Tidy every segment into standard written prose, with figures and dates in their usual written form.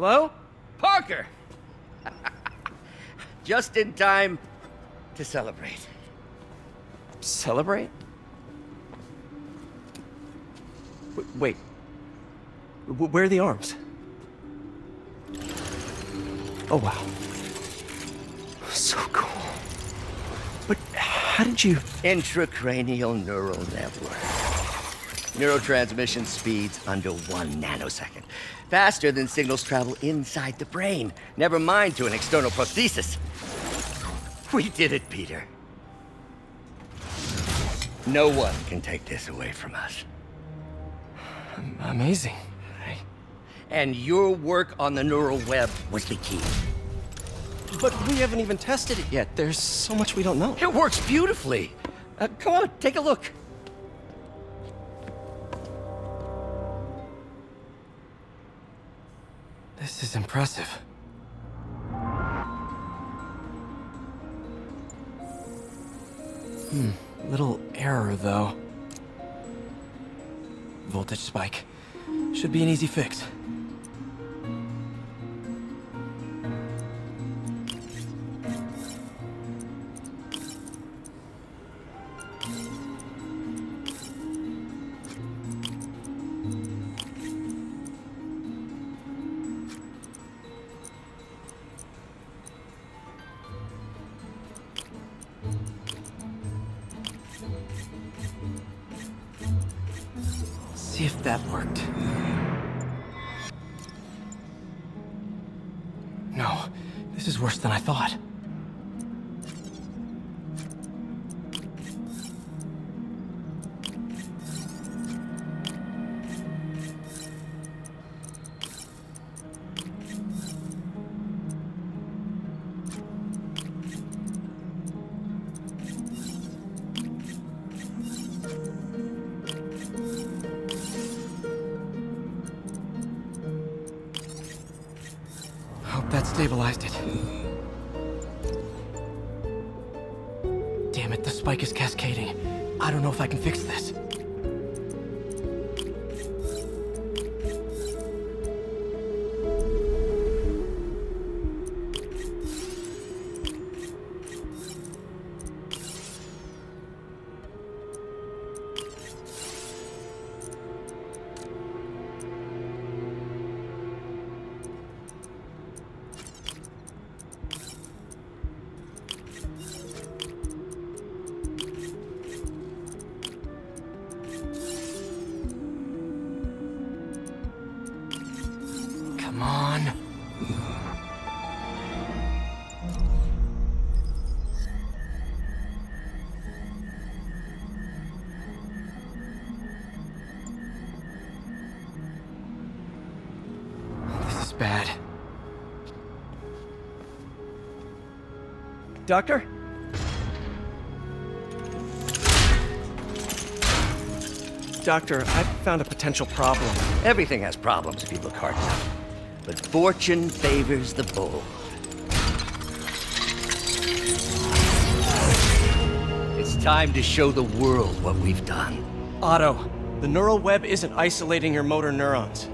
Hello? Parker! Just in time to celebrate. Celebrate? Wait. Where are the arms? Oh, wow. So cool. But how did you... Intracranial neural network. Neurotransmission speeds under 1 nanosecond. Faster than signals travel inside the brain. Never mind to an external prosthesis. We did it, Peter. No one can take this away from us. Amazing. And your work on the neural web was the key. But we haven't even tested it yet. There's so much we don't know. It works beautifully. Come on, take a look. This is impressive. Little error, though. Voltage spike. Should be an easy fix. See if that worked. No, this is worse than I thought. That stabilized it. Damn it, the spike is cascading. I don't know if I can fix this. Come on. This is bad. Doctor? Doctor, I found a potential problem. Everything has problems if you look hard enough. But fortune favors the bold. It's time to show the world what we've done. Otto, the neural web isn't isolating your motor neurons.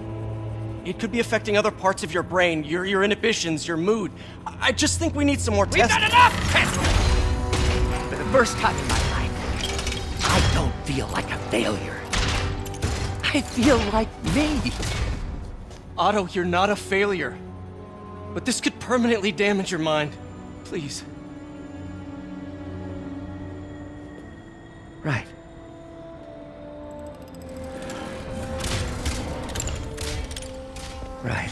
It could be affecting other parts of your brain, your inhibitions, your mood. I just think we need some more tests. We've done enough tests! For the first time in my life, I don't feel like a failure. I feel like me. Otto, you're not a failure. But this could permanently damage your mind. Please. Right. Right.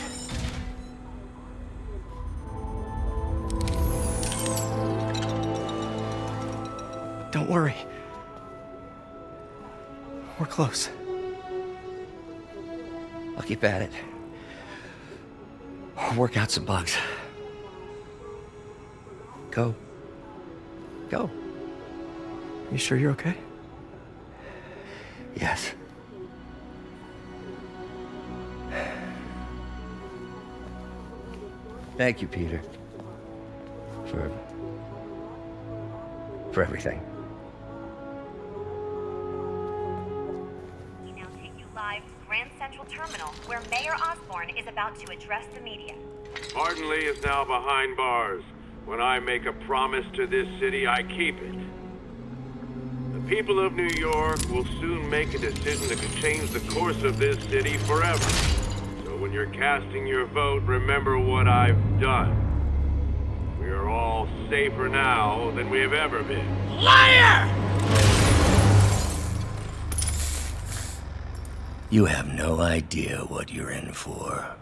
Don't worry. We're close. I'll keep at it. I'll work out some bugs. Go. Go. You sure you're okay? Yes. Thank you, Peter. For everything. We now take you live to Grand Central Terminal, where Mayor Osborne is about to address the media. Martin Lee is now behind bars. When I make a promise to this city, I keep it. The people of New York will soon make a decision that could change the course of this city forever. So when you're casting your vote, remember what I've done. We are all safer now than we have ever been. Liar! You have no idea what you're in for.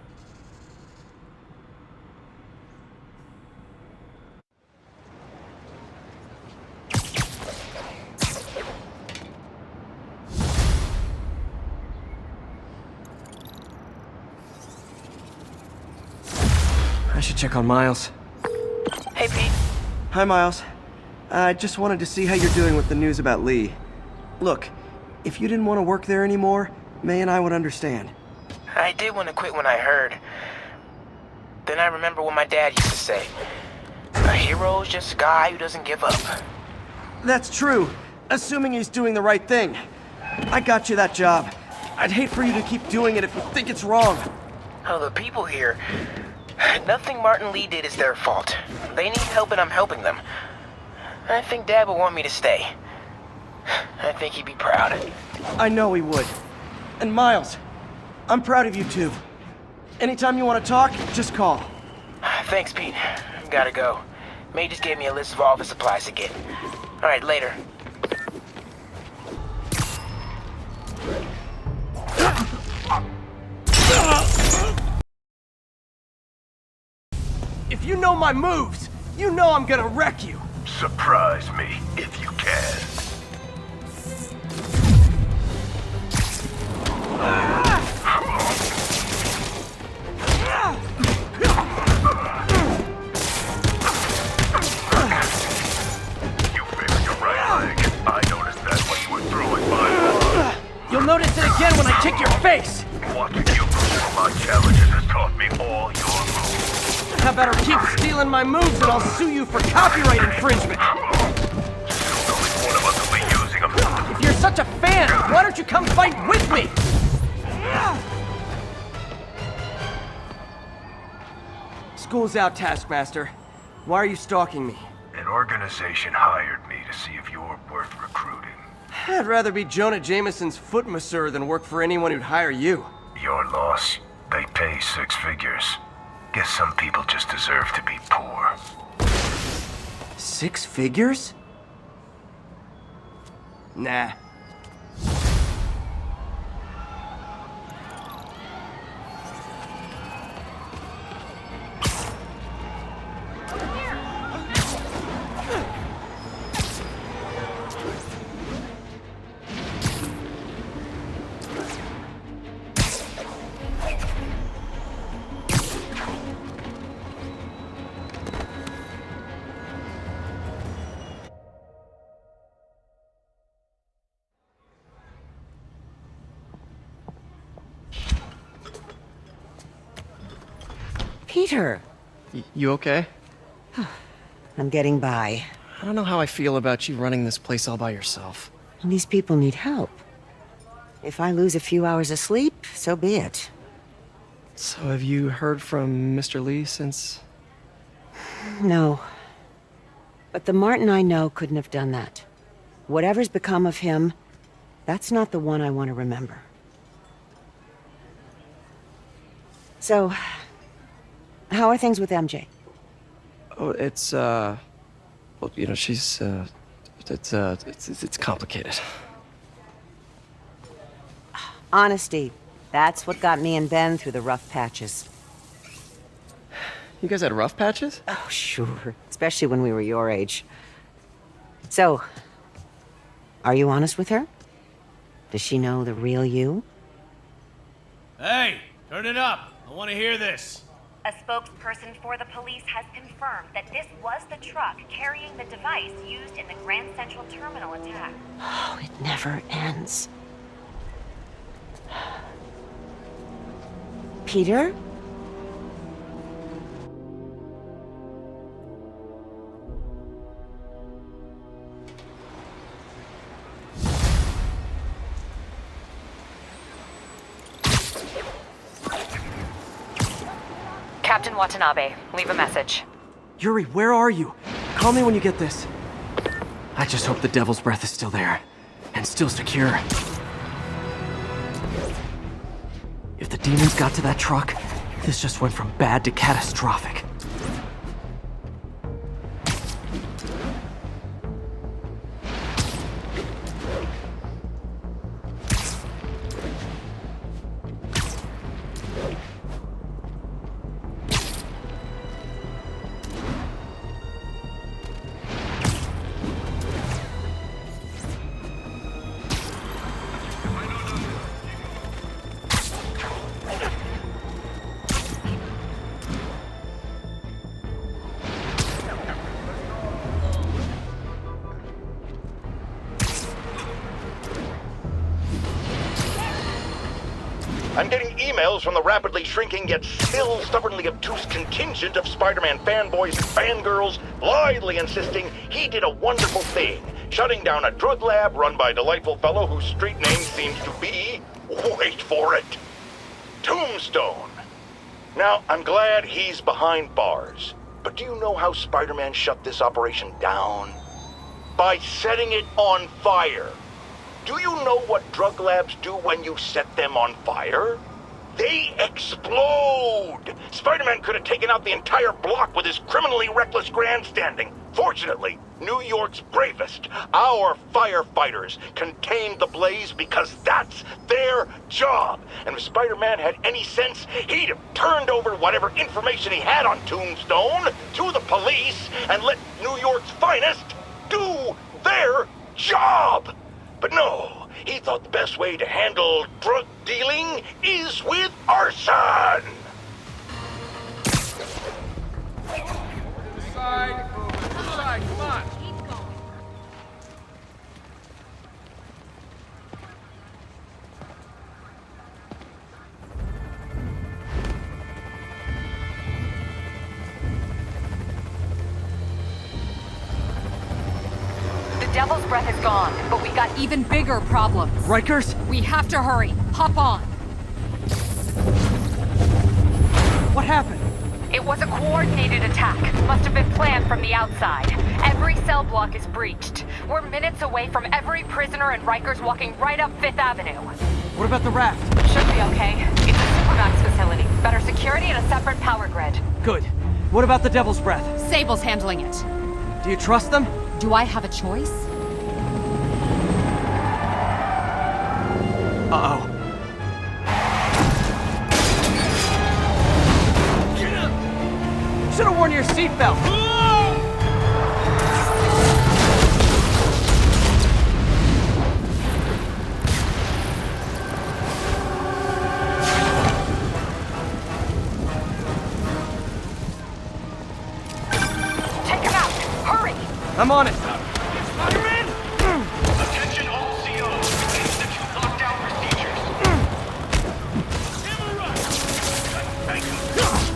I should check on Miles. Hey, Pete. Hi, Miles. I just wanted to see how you're doing with the news about Lee. Look, if you didn't want to work there anymore, May and I would understand. I did want to quit when I heard. Then I remember what my dad used to say. A hero's just a guy who doesn't give up. That's true, assuming he's doing the right thing. I got you that job. I'd hate for you to keep doing it if you think it's wrong. Oh, the people here. Nothing Martin Lee did is their fault. They need help and I'm helping them. I think Dad would want me to stay. I think he'd be proud. I know he would. And Miles, I'm proud of you too. Anytime you want to talk, just call. Thanks, Pete. Gotta go. May just gave me a list of all the supplies to get. Alright, later. If you know my moves, you know I'm gonna wreck you. Surprise me, if you can. You favored your right leg. I noticed that when you were throwing my... You'll notice it again when I kick your face. Watching you pursue my challenges has taught me all your moves. I better keep stealing my moves and I'll sue you for copyright infringement. Only one of us will be using them. If you're such a fan, why don't you come fight with me? School's out, Taskmaster. Why are you stalking me? An organization hired me to see if you're worth recruiting. I'd rather be Jonah Jameson's foot masseur than work for anyone who'd hire you. Your loss. They pay 6 figures. Guess some people just deserve to be poor. 6 figures? Nah. Peter, You okay? I'm getting by. I don't know how I feel about you running this place all by yourself. These people need help. If I lose a few hours of sleep, so be it. So have you heard from Mr. Lee since... No. But the Martin I know couldn't have done that. Whatever's become of him, that's not the one I want to remember. So, how are things with MJ? Oh, it's, well, you know, she's, it's complicated. Honesty. That's what got me and Ben through the rough patches. You guys had rough patches? Oh, sure. Especially when we were your age. So, are you honest with her? Does she know the real you? Hey, turn it up. I want to hear this. A spokesperson for the police has confirmed that this was the truck carrying the device used in the Grand Central Terminal attack. Oh, it never ends. Peter? in Watanabe. Leave a message. Yuri, where are you? Call me when you get this. I just hope the Devil's Breath is still there. And still secure. If the demons got to that truck, this just went from bad to catastrophic. I'm getting emails from the rapidly shrinking yet still stubbornly obtuse contingent of Spider-Man fanboys and fangirls blithely insisting he did a wonderful thing, shutting down a drug lab run by a delightful fellow whose street name seems to be, wait for it, Tombstone. Now, I'm glad he's behind bars, but do you know how Spider-Man shut this operation down? By setting it on fire. Do you know what drug labs do when you set them on fire? They explode! Spider-Man could have taken out the entire block with his criminally reckless grandstanding. Fortunately, New York's bravest, our firefighters, contained the blaze because that's their job. And if Spider-Man had any sense, he'd have turned over whatever information he had on Tombstone to the police and let New York's finest do their job. But no, he thought the best way to handle drug dealing is with arson! Side, come on. Devil's Breath is gone, but we got even bigger problems. Rikers? We have to hurry. Hop on. What happened? It was a coordinated attack. Must have been planned from the outside. Every cell block is breached. We're minutes away from every prisoner and Rikers walking right up Fifth Avenue. What about the raft? Should be okay. It's a Supermax facility. Better security and a separate power grid. Good. What about the Devil's Breath? Sable's handling it. Do you trust them? Do I have a choice? Uh-oh. Should've worn your seatbelt! Take him out! Hurry! I'm on it! Spider-Man! Attention all COs. Institute lockdown procedures.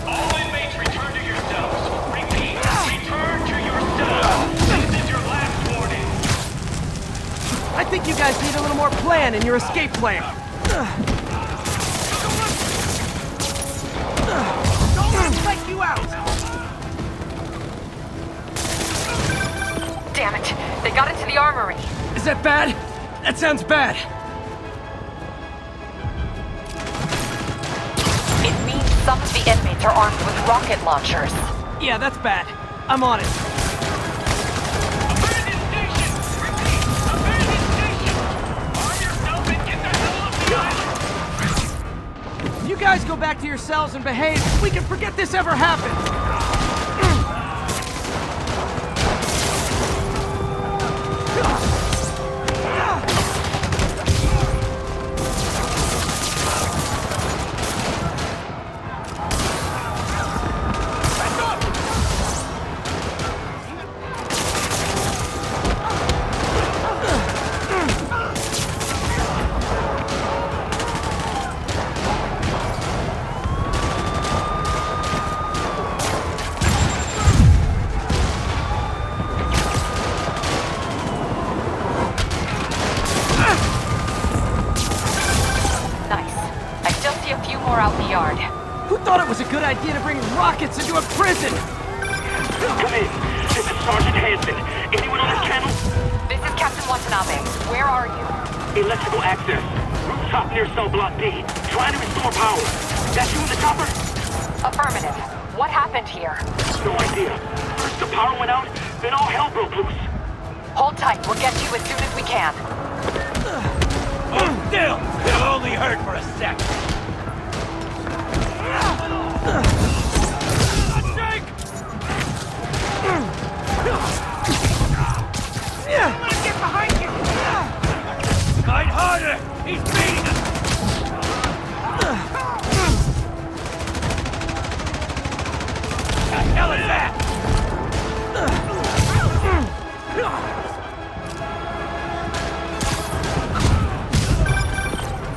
All inmates return to your cells. Repeat, return to your cells. This is your last warning. I think you guys need a little more plan in your escape plan. Don't let him let you out! Damn it! They got into the armory. Is that bad? That sounds bad. It means some of the inmates are armed with rocket launchers. Yeah, that's bad. I'm on it. Abandon station. Repeat, abandon station. Arm yourself and get the hell off the island. If you guys go back to your cells and behave, we can forget this ever happened. idea to bring rockets into a prison! Come in. This is Sergeant Hansen. Anyone on this channel? This is Captain Watanabe. Where are you? Electrical access. Rooftop near cell block B. Trying to restore power. That's you in the chopper? Affirmative. What happened here? No idea. First the power went out, then all hell broke loose. Hold tight. We'll get to you as soon as we can. Hold still! It'll only hurt for a sec. Get behind you! Fight harder! He's beating us! The hell is that?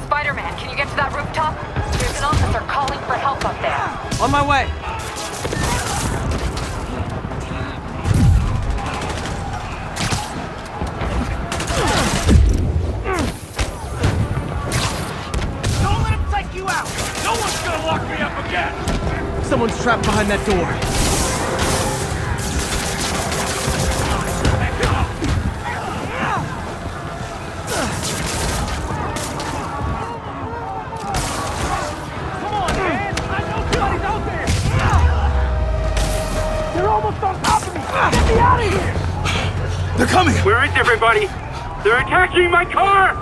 Spider-Man, can you get to that rooftop? There's an officer calling for help up there. On my way! Don't let him take you out! No one's gonna lock me up again! Someone's trapped behind that door. Come on, man! I know somebody's out there! They're almost on top of me! Get me out of here! They're coming! Where is everybody? They're attacking my car!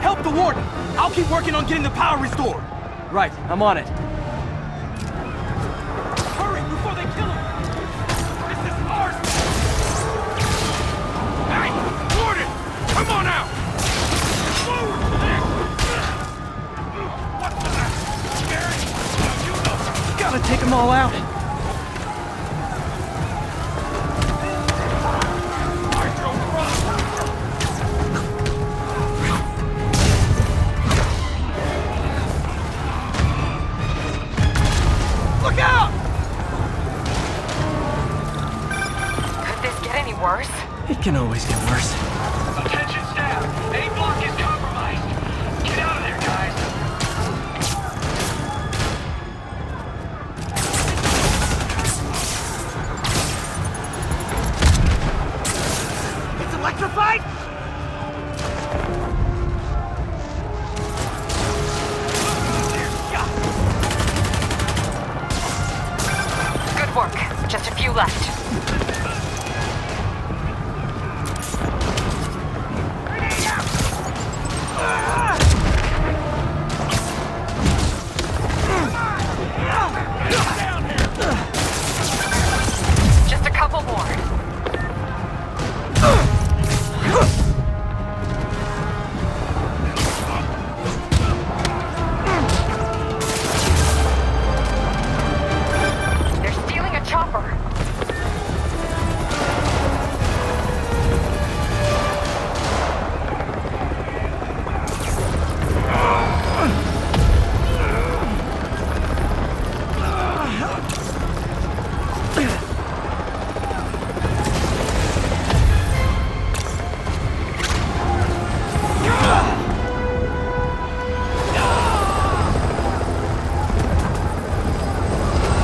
Help the warden! I'll keep working on getting the power restored! Right, I'm on it. Hurry before they kill him! This is ours! Hey! Warden! Come on out! Forward! What's the matter? Scary? You know. Gotta take them all out. Look out! Could this get any worse? It can always get worse. Attention staff! A block is compromised! Get out of there, guys! It's electrified? Good work. Just a few left. Just a couple more. They're stealing a chopper.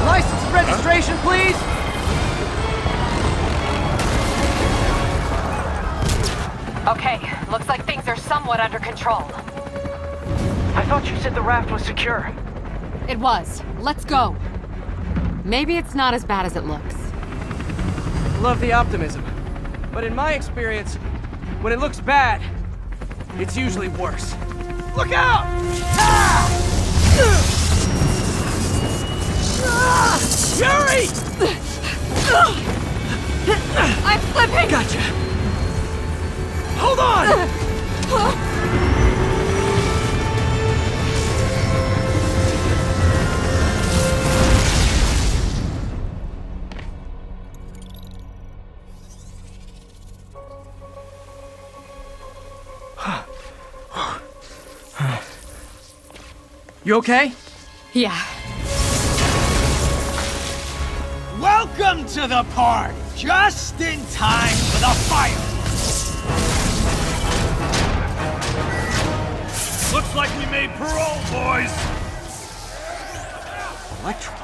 License and registration, please! Okay, looks like things are somewhat under control. I thought you said the raft was secure. It was. Let's go. Maybe it's not as bad as it looks. Love the optimism. But in my experience, when it looks bad, it's usually worse. Look out! Yuri! I'm slipping! Gotcha. Hold on! You okay? Yeah. Welcome Welcome to the party! Just in time for the fire! Looks like we made parole, boys! Electro?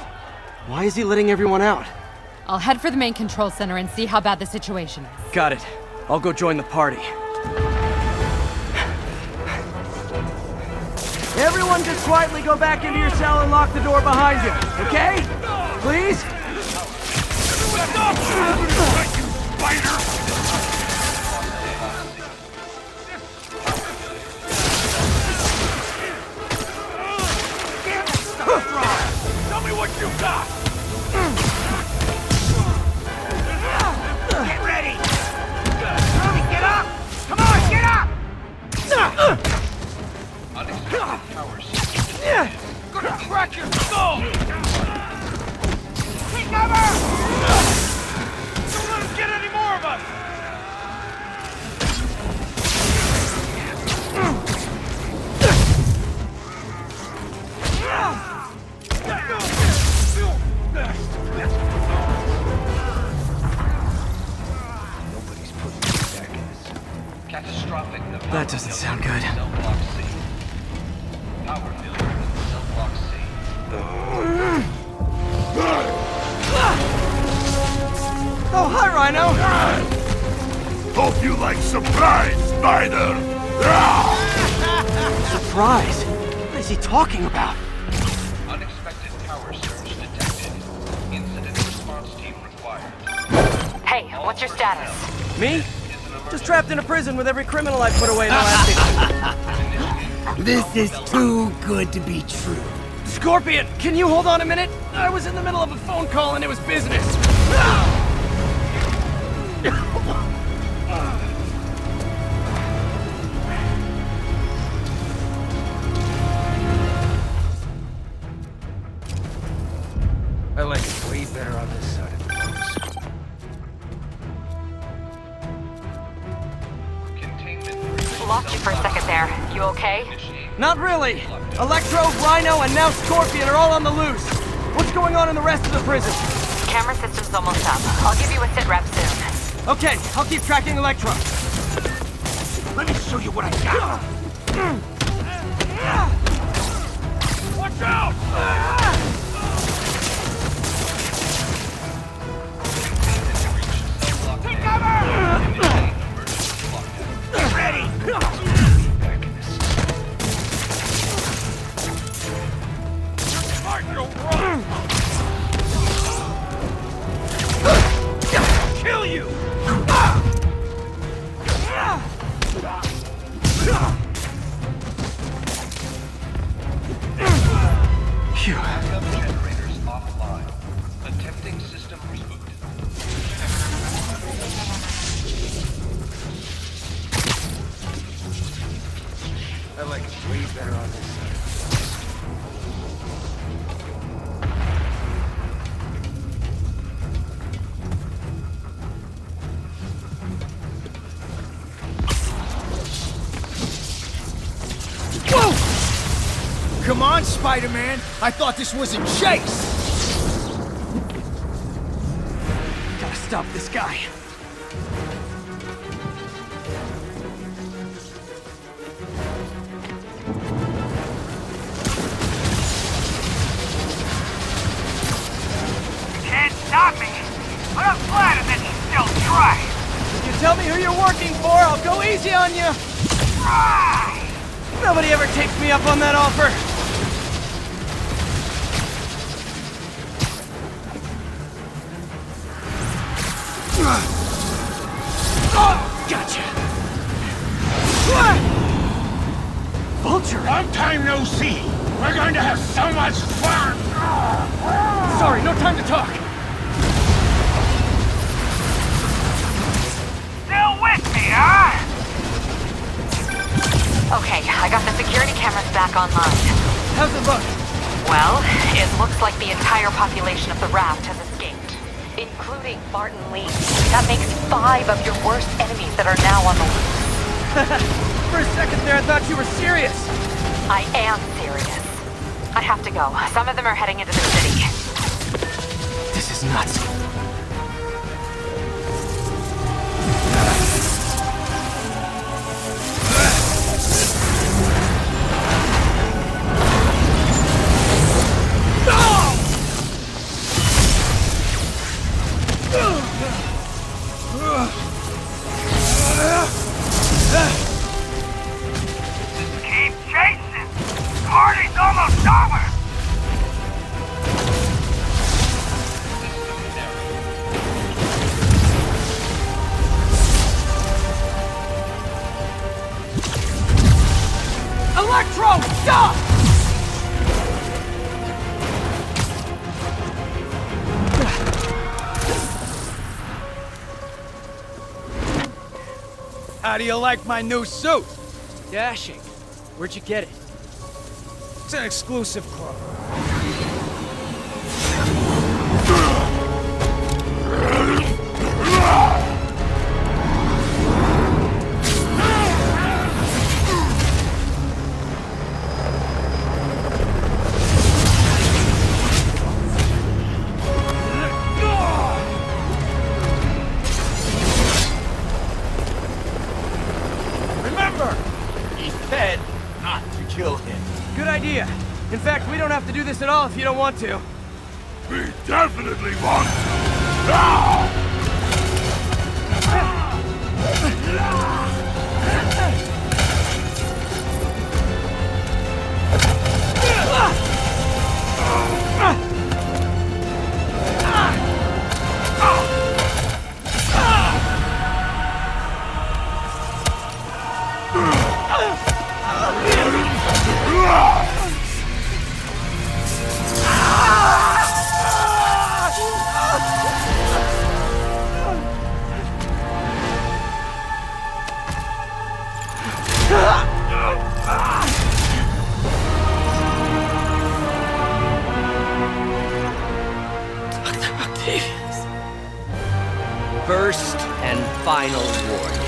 Why is he letting everyone out? I'll head for the main control center and see how bad the situation is. Got it. I'll go join the party. Everyone just quietly go back into your cell and lock the door behind you, okay? Please? Tell me what you got! Get ready! Tommy, get up! Come on, get up! Unexpected powers. Gonna crack your skull! Take cover! Don't let him get any more of us! That doesn't sound good. Oh, hi, Rhino! Hope you like surprise, Spider! Surprise? What is he talking about? Unexpected power surge detected. Incident response team required. Hey, what's your status? Me? Just trapped in a prison with every criminal I put away in the last This is too good to be true. Scorpion, can you hold on a minute? I was in the middle of a phone call and it was business. I like it way better on this side of the house. Lost you for a second there. You okay? Not really. Electro, Rhino, and now Scorpion are all on the loose. What's going on in the rest of the prison? Camera system's almost up. I'll give you a sit rep soon. Okay, I'll keep tracking Electro. Let me show you what I got! Watch out! Take cover! Get ready! Smart, you'll run! Kill you! Phew. Backup generators offline. Attempting system reboot. I like it way better on this side. Whoa! Come on, Spider-Man! I thought this was a chase! Gotta stop this guy. Can't stop me! But I'm flattered that you still try! If you tell me who you're working for, I'll go easy on you. Try! Nobody ever takes me up on that offer. Gotcha. Vulture. Long time no see. We're going to have so much fun! Sorry, no time to talk. Still with me, huh? Okay, I got the security cameras back online. How's it look? Well, it looks like the entire population of the raft has escaped, including Martin Lee. That makes 5 of your worst enemies that are now on the loose. For a second there, I thought you were serious. I am serious. I have to go. Some of them are heading into the city. This is nuts. Keep chasing! Party's almost over! Electro, stop! How do you like my new suit? Dashing. Where'd you get it? It's an exclusive club. Good idea. In fact, we don't have to do this at all if you don't want to. We definitely want to! Ah! First and final warning.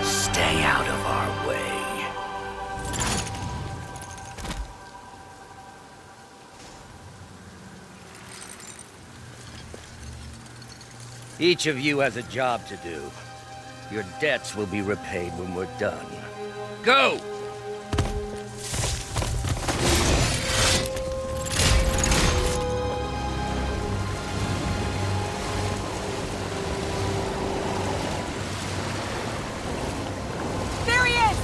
Stay out of our way. Each of you has a job to do. Your debts will be repaid when we're done. Go! There he is!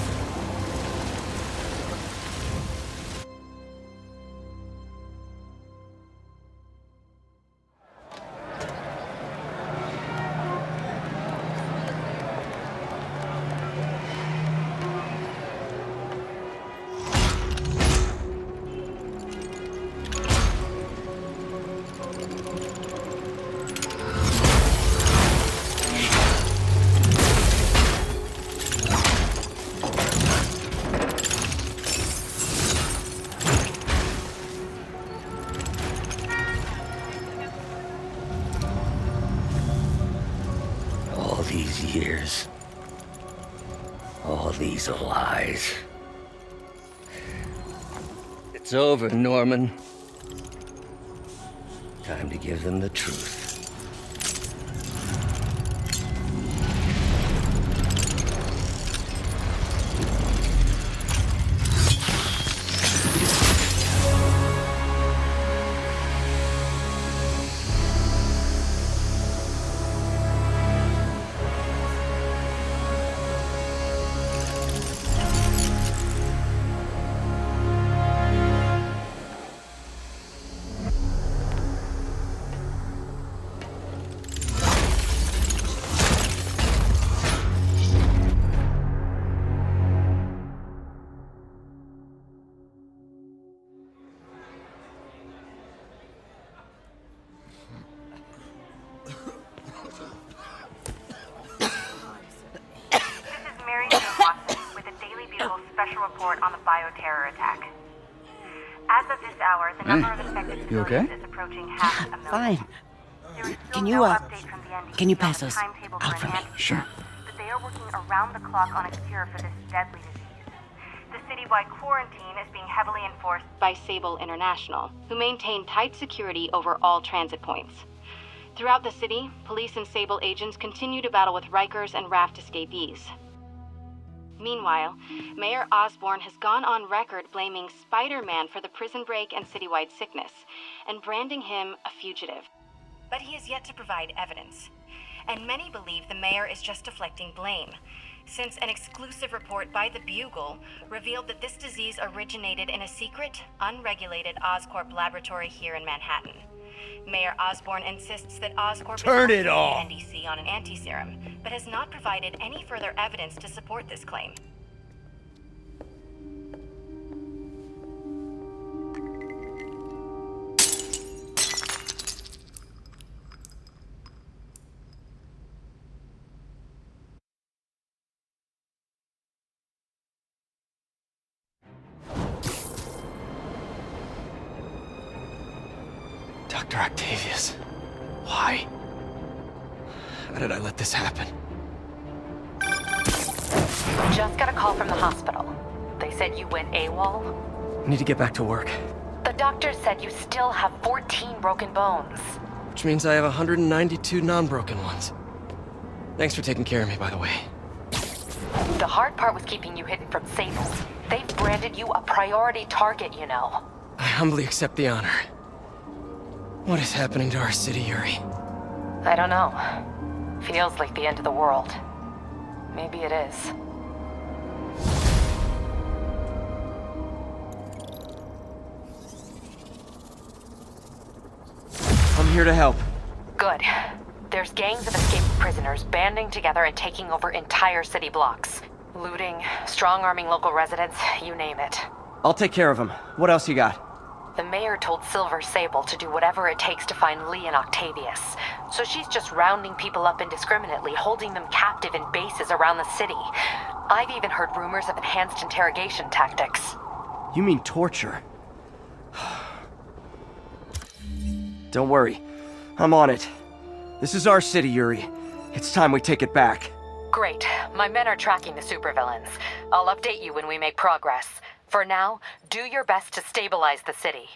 All these years. All these lies. It's over, Norman. Time to give them the truth. Special report on the bioterror attack. As of this hour, the number of infected civilians is approaching half a million. Fine. There is still Can no you, update from the NDC can you on pass the those timetable out for me? enhanced Sure. treatment, but they are working around the clock on a cure for this deadly disease. The citywide quarantine is being heavily enforced by Sable International, who maintain tight security over all transit points. Throughout the city, police and Sable agents continue to battle with Rikers and Raft escapees. Meanwhile, Mayor Osborn has gone on record blaming Spider-Man for the prison break and citywide sickness, and branding him a fugitive. but he has yet to provide evidence. And many believe the mayor is just deflecting blame, since an exclusive report by the Bugle revealed that this disease originated in a secret, unregulated Oscorp laboratory here in Manhattan. Mayor Osborn insists that Oscorp Turn is it off. working with NDC on an anti-serum, but has not provided any further evidence to support this claim. Dr. Octavius. Why? How did I let this happen? Just got a call from the hospital. They said you went AWOL. I need to get back to work. The doctor said you still have 14 broken bones. Which means I have 192 non-broken ones. Thanks for taking care of me, by the way. The hard part was keeping you hidden from Sable. They've branded you a priority target, you know. I humbly accept the honor. What is happening to our city, Yuri? I don't know. Feels like the end of the world. Maybe it is. I'm here to help. Good. There's gangs of escaped prisoners banding together and taking over entire city blocks. Looting, strong-arming local residents, you name it. I'll take care of him. What else you got? The mayor told Silver Sable to do whatever it takes to find Lee and Octavius. So she's just rounding people up indiscriminately, holding them captive in bases around the city. I've even heard rumors of enhanced interrogation tactics. You mean torture? Don't worry. I'm on it. This is our city, Yuri. It's time we take it back. Great. My men are tracking the supervillains. I'll update you when we make progress. For now, do your best to stabilize the city.